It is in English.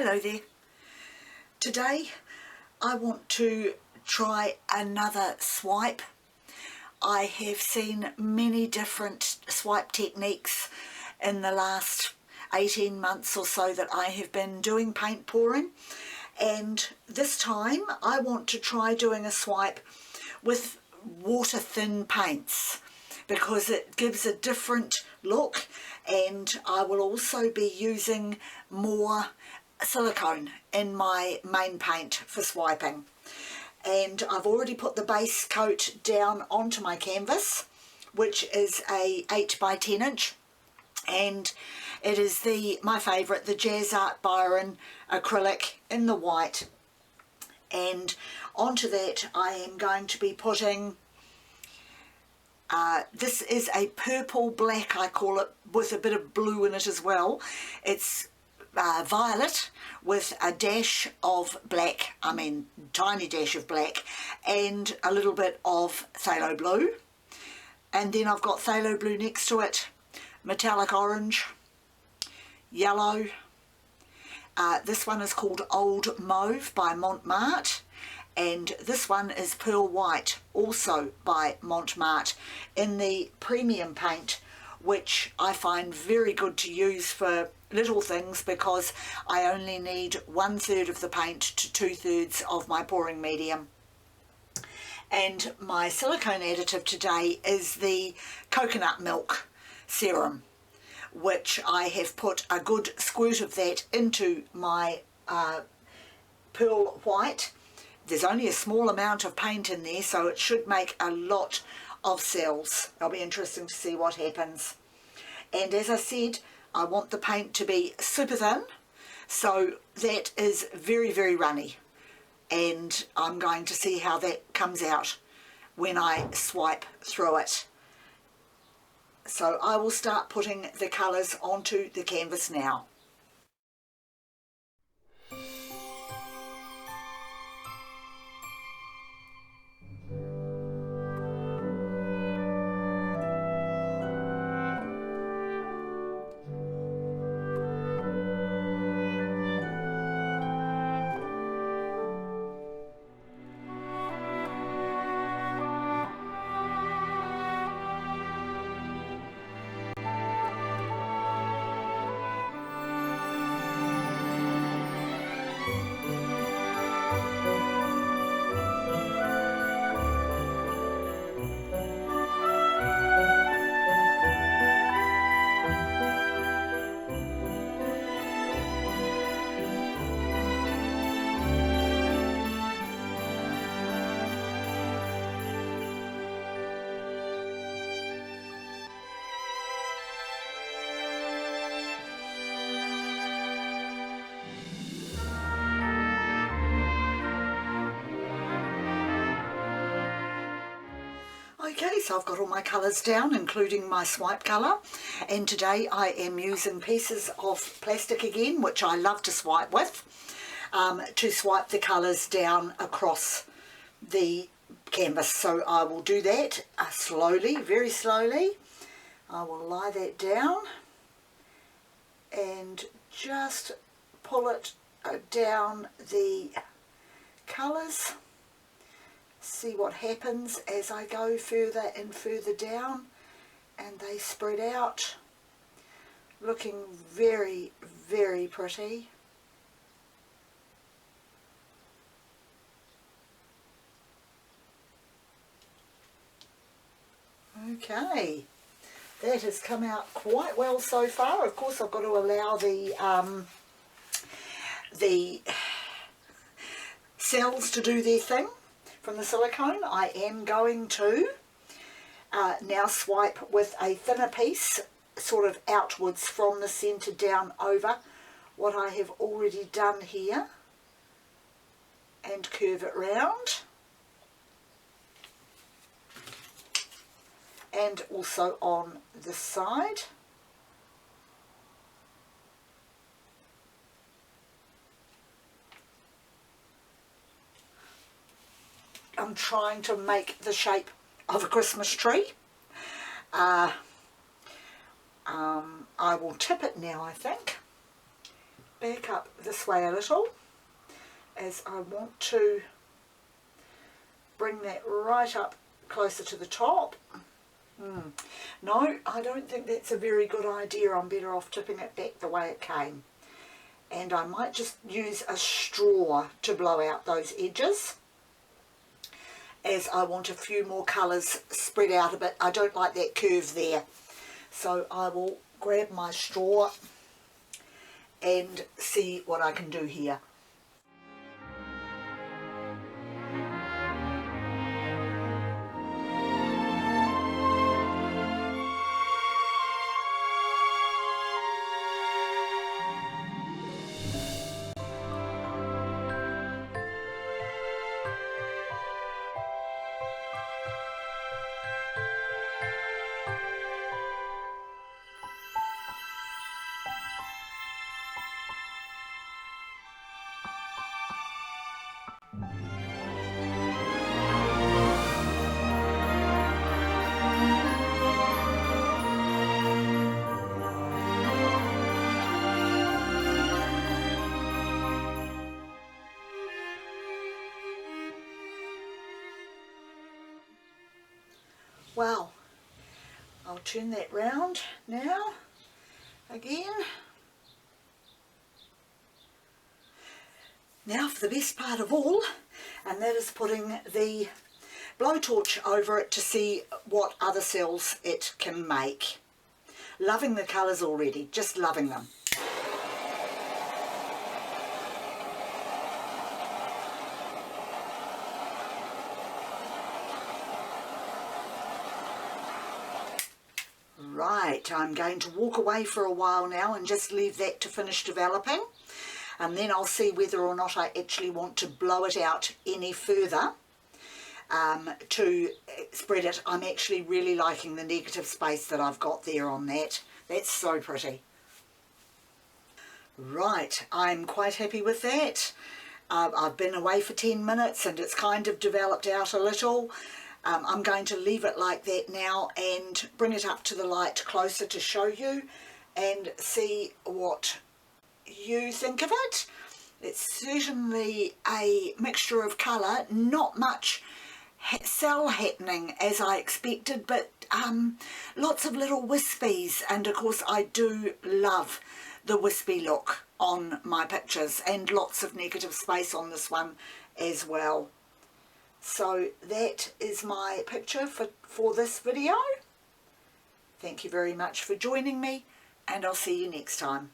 Hello there. Today I want to try another swipe. I have seen many different swipe techniques in the last 18 months or so that I have been doing paint pouring, and this time I want to try doing a swipe with water thin paints because it gives a different look, and I will also be using more silicone in my main paint for swiping. And I've already put the base coat down onto my canvas, which is a 8 by 10 inch, and it is my favourite, the 𝐏𝐸𝐳 acrylic in the white. And onto that I am going to be putting this is a purple black, I call it, with a bit of blue in it as well. It's violet with a dash of black, tiny dash of black, and a little bit of phthalo blue. And then I've got phthalo blue next to it, metallic orange, yellow. This one is called Old Mauve by Montmartre, and this one is Pearl White, also by Montmartre, in the premium paint, which I find very good to use for little things because I only need 1/3 of the paint to 2/3 of my pouring medium. And my silicone additive today is the coconut milk serum, which I have put a good squirt of that into my Pearl White. There's only a small amount of paint in there, so it should make a lot of cells. It'll be interesting to see what happens. And as I said, I want the paint to be super thin, so that is very, very runny. And I'm going to see how that comes out when I swipe through it. So I will start putting the colours onto the canvas now. Okay, so I've got all my colours down, including my swipe colour, and today I am using pieces of plastic again, which I love to swipe with, to swipe the colours down across the canvas. So I will do that slowly, very slowly. I will lie that down and just pull it down the colours. See what happens as I go further and further down, and they spread out, looking very, very pretty. Okay, that has come out quite well so far. Of course I've got to allow the cells to do their thing. From the silicone, I am going to now swipe with a thinner piece, sort of outwards from the centre down over what I have already done here, and curve it round. And also on this side. I'm trying to make the shape of a Christmas tree. I will tip it now, I think. back up this way a little, as I want to bring that right up closer to the top. No, I don't think that's a very good idea. I'm better off tipping it back the way it came. And I might just use a straw to blow out those edges, as I want a few more colours spread out a bit. I don't like that curve there. So I will grab my straw and see what I can do here. Well, I'll turn that round now again. Now for the best part of all, and that is putting the blowtorch over it to see what other cells it can make. Loving the colours already, just loving them. Right, I'm going to walk away for a while now and just leave that to finish developing, and then I'll see whether or not I actually want to blow it out any further to spread it. I'm actually really liking the negative space that I've got there on that. That's so pretty. Right, I'm quite happy with that. I've been away for 10 minutes and it's kind of developed out a little. I'm going to leave it like that now and bring it up to the light closer to show you and see what you think of it. It's certainly a mixture of colour, not much cell happening as I expected, but lots of little wispies, and of course I do love the wispy look on my pictures, and lots of negative space on this one as well. So that is my picture for this video. Thank you very much for joining me, and I'll see you next time.